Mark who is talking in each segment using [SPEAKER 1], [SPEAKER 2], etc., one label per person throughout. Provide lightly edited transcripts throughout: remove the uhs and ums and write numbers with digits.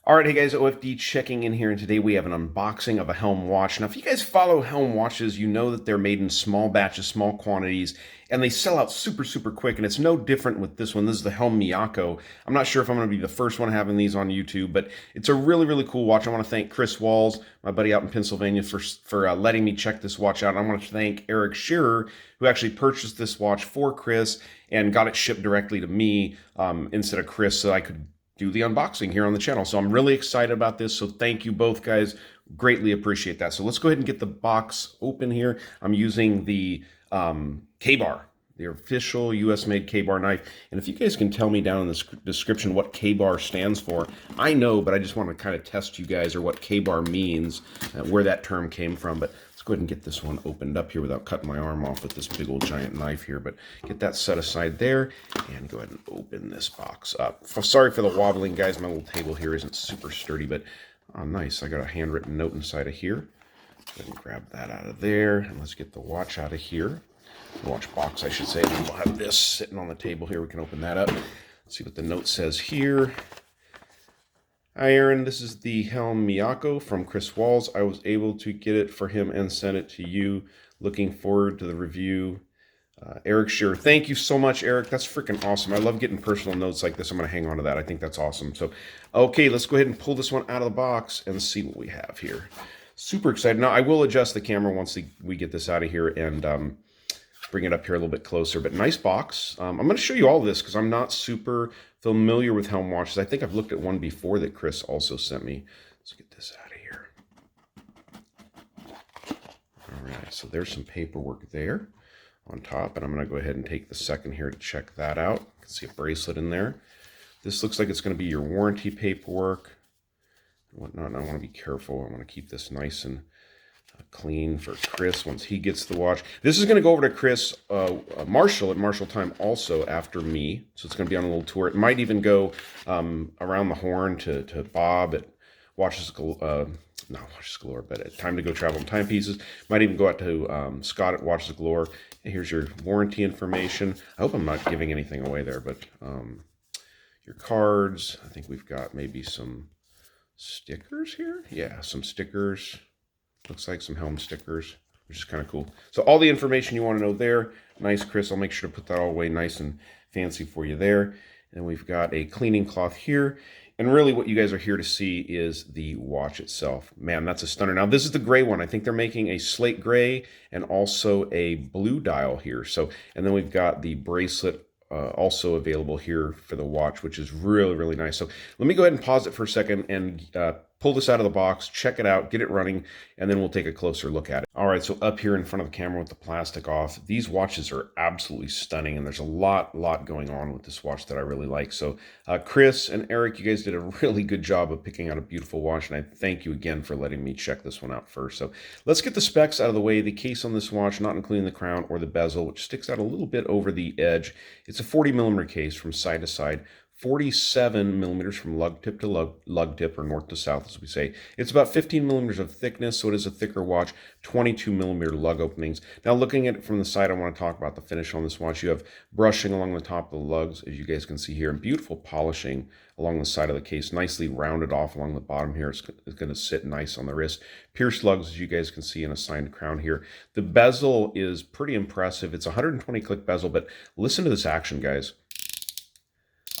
[SPEAKER 1] All right, hey guys, OFD checking in here, and today we have an unboxing of a Helm watch. Now, if you guys follow Helm watches, you know that they're made in small batches, small quantities, and they sell out super, super quick, and it's no different with this one. This is the Helm Miyako. I'm not sure if I'm going to be the first one having these on YouTube, but it's a really, really cool watch. I want to thank Chris Walls, my buddy out in Pennsylvania, for letting me check this watch out. And I want to thank Eric Shearer, who actually purchased this watch for Chris and got it shipped directly to me instead of Chris, so I could do the unboxing here on the channel. So I'm really excited about this. So thank you both guys. Greatly appreciate that. So let's go ahead and get the box open here. I'm using the K-Bar, the official US-made K-Bar knife. And if you guys can tell me down in the description what K-Bar stands for, I know, but I just want to kind of test you guys or what K-Bar means, where that term came from. But let's go ahead and get this one opened up here without cutting my arm off with this big old giant knife here. But get that set aside there and go ahead and open this box up. Sorry for the wobbling, guys. My little table here isn't super sturdy, but oh, nice. I got a handwritten note inside of here. Go ahead and grab that out of there. And let's get the watch out of here. The watch box, I should say. And we'll have this sitting on the table here. We can open that up. Let's see what the note says here. Hi, Aaron. This is the Helm Miyako from Chris Walls. I was able to get it for him and send it to you. Looking forward to the review. Eric Shearer. Thank you so much, Eric. That's freaking awesome. I love getting personal notes like this. I'm going to hang on to that. I think that's awesome. So, okay, let's go ahead and pull this one out of the box and see what we have here. Super excited. Now, I will adjust the camera once we get this out of here and bring it up here a little bit closer. But nice box. I'm going to show you all of this because I'm not super familiar with Helm watches. I think I've looked at one before that Chris also sent me. Let's get this out of here. All right, so there's some paperwork there on top, and I'm going to go ahead and take the second here to check that out. You can see a bracelet in there. This looks like it's going to be your warranty paperwork and whatnot. And I want to be careful. I want to keep this nice and clean for Chris once he gets the watch. This is going to go over to Chris Marshall at Marshall Time also after me, so it's going to be on a little tour. It might even go around the horn to Bob at Watches not Watches Galore, but at Time to Go Travel and Timepieces. Might even go out to Scott at Watches Galore. Here's your warranty information. I hope I'm not giving anything away there, but your cards. I think we've got maybe some stickers here. Yeah, some stickers. Looks like some Helm stickers, which is kind of cool. So all the information you want to know there. Nice, Chris. I'll make sure to put that all away nice and fancy for you there. And we've got a cleaning cloth here. And really what you guys are here to see is the watch itself. Man, that's a stunner. Now, this is the gray one. I think they're making a slate gray and also a blue dial here. So, and then we've got the bracelet also available here for the watch, which is really, really nice. So let me go ahead and pause it for a second and pull this out of the box, check it out, get it running, and then we'll take a closer look at it. All right, so up here in front of the camera with the plastic off, these watches are absolutely stunning, and there's a lot going on with this watch that I really like. So Chris and Eric, you guys did a really good job of picking out a beautiful watch, and I thank you again for letting me check this one out first. So let's get the specs out of the way. The case on this watch, not including the crown or the bezel, which sticks out a little bit over the edge. It's a 40mm case from side to side. 47mm from lug tip to lug tip, or north to south, as we say. It's about 15mm of thickness, so it is a thicker watch, 22mm lug openings. Now, looking at it from the side, I want to talk about the finish on this watch. You have brushing along the top of the lugs, as you guys can see here, and beautiful polishing along the side of the case, nicely rounded off along the bottom here. It's going to sit nice on the wrist. Pierced lugs, as you guys can see, in a signed crown here. The bezel is pretty impressive. It's a 120-click bezel, but listen to this action, guys.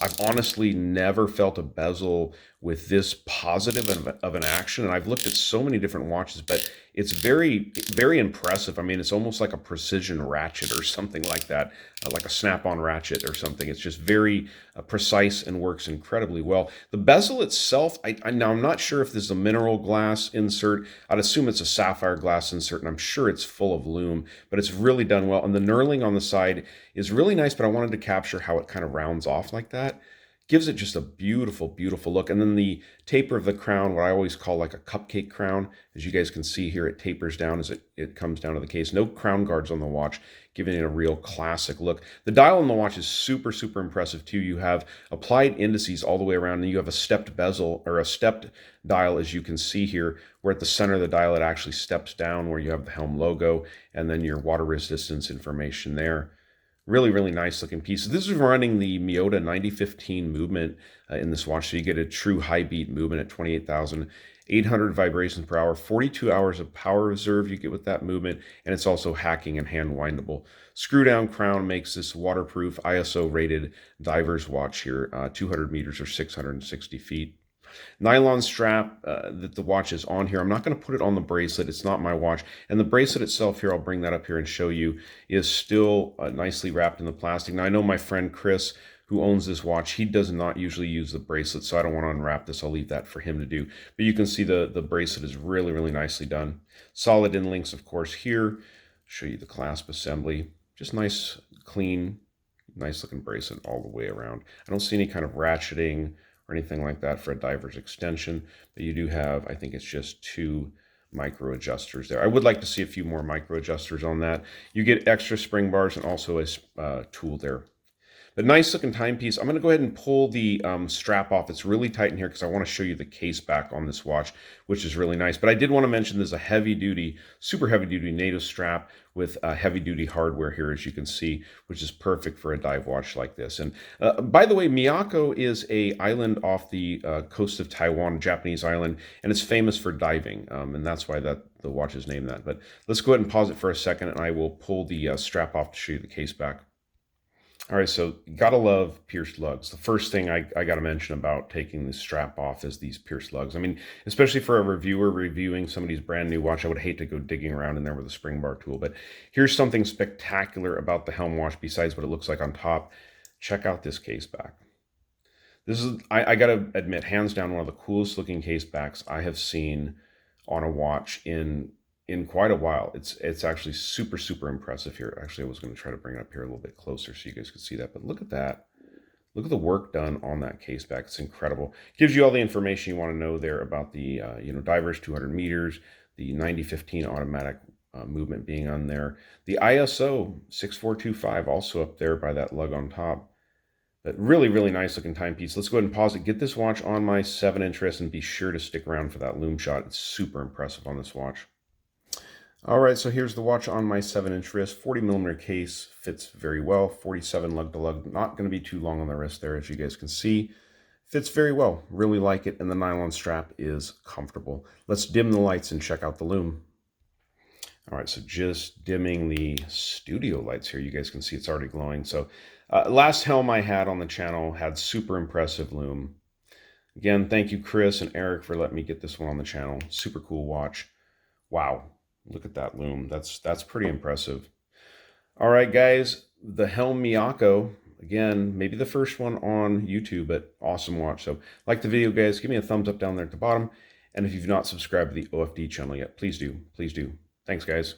[SPEAKER 1] I've honestly never felt a bezel with this positive of an action, and I've looked at so many different watches, but it's very, very impressive. I mean, it's almost like a precision ratchet or something like that, like a snap-on ratchet or something. It's just very precise and works incredibly well. The bezel itself, now I'm not sure if this is a mineral glass insert. I'd assume it's a sapphire glass insert, and I'm sure it's full of lume, but it's really done well. And the knurling on the side is really nice, but I wanted to capture how it kind of rounds off like that. Gives it just a beautiful, beautiful look. And then the taper of the crown, what I always call like a cupcake crown. As you guys can see here, it tapers down as it comes down to the case. No crown guards on the watch, giving it a real classic look. The dial on the watch is super, super impressive too. You have applied indices all the way around, and you have a stepped bezel, or a stepped dial, as you can see here, where at the center of the dial it actually steps down where you have the Helm logo, and then your water resistance information there. Really, really nice looking piece. This is running the Miyota 9015 movement in this watch, so you get a true high beat movement at 28,800 vibrations per hour, 42 hours of power reserve you get with that movement, and it's also hacking and hand windable. Screw down crown makes this waterproof, ISO rated diver's watch here, 200 meters or 660 feet. Nylon strap that the watch is on here. I'm not going to put it on the bracelet. It's not my watch. And the bracelet itself here, I'll bring that up here and show you, is still nicely wrapped in the plastic. Now, I know my friend Chris, who owns this watch, he does not usually use the bracelet, so I don't want to unwrap this. I'll leave that for him to do. But you can see the bracelet is really, really nicely done. Solid end links, of course, here. Show you the clasp assembly. Just nice, clean, nice looking bracelet all the way around. I don't see any kind of ratcheting or anything like that for a diver's extension, but you do have, I think it's just 2 micro adjusters there. I would like to see a few more micro adjusters on that. You get extra spring bars and also a tool there. But nice looking timepiece. I'm going to go ahead and pull the strap off. It's really tight in here because I want to show you the case back on this watch, which is really nice. But I did want to mention there's a heavy duty, super heavy duty NATO strap with heavy duty hardware here, as you can see, which is perfect for a dive watch like this. And by the way, Miyako is a island off the coast of Taiwan, a Japanese island, and it's famous for diving. And that's why the watch is named that. But let's go ahead and pause it for a second, and I will pull the strap off to show you the case back. All right, so gotta love pierced lugs. The first thing I gotta mention about taking the strap off is these pierced lugs. I mean, especially for a reviewer reviewing somebody's brand new watch, I would hate to go digging around in there with a spring bar tool. But here's something spectacular about the Helm watch besides what it looks like on top. Check out this case back. This is, I gotta admit, hands down, one of the coolest looking case backs I have seen on a watch in quite a while. It's actually super, super impressive here. Actually, I was going to try to bring it up here a little bit closer so you guys could see that. But look at that. Look at the work done on that case back. It's incredible. Gives you all the information you want to know there about the divers, 200 meters, the 9015 automatic movement being on there. The ISO 6425 also up there by that lug on top. But really, really nice looking timepiece. Let's go ahead and pause it. Get this watch on my 7-inch wrist and be sure to stick around for that lume shot. It's super impressive on this watch. All right, so here's the watch on my 7-inch wrist. 40mm case, fits very well. 47 lug to lug, not going to be too long on the wrist there, as you guys can see. Fits very well, really like it, and the nylon strap is comfortable. Let's dim the lights and check out the lume. All right, so just dimming the studio lights here. You guys can see it's already glowing. So last Helm I had on the channel had super impressive lume. Again, thank you, Chris and Eric, for letting me get this one on the channel. Super cool watch. Wow. Look at that lume. That's pretty impressive. All right, guys, the Helm Miyako, again, maybe the first one on YouTube, but awesome watch. So like the video, guys, give me a thumbs up down there at the bottom. And if you've not subscribed to the OFD channel yet, please do. Please do. Thanks, guys.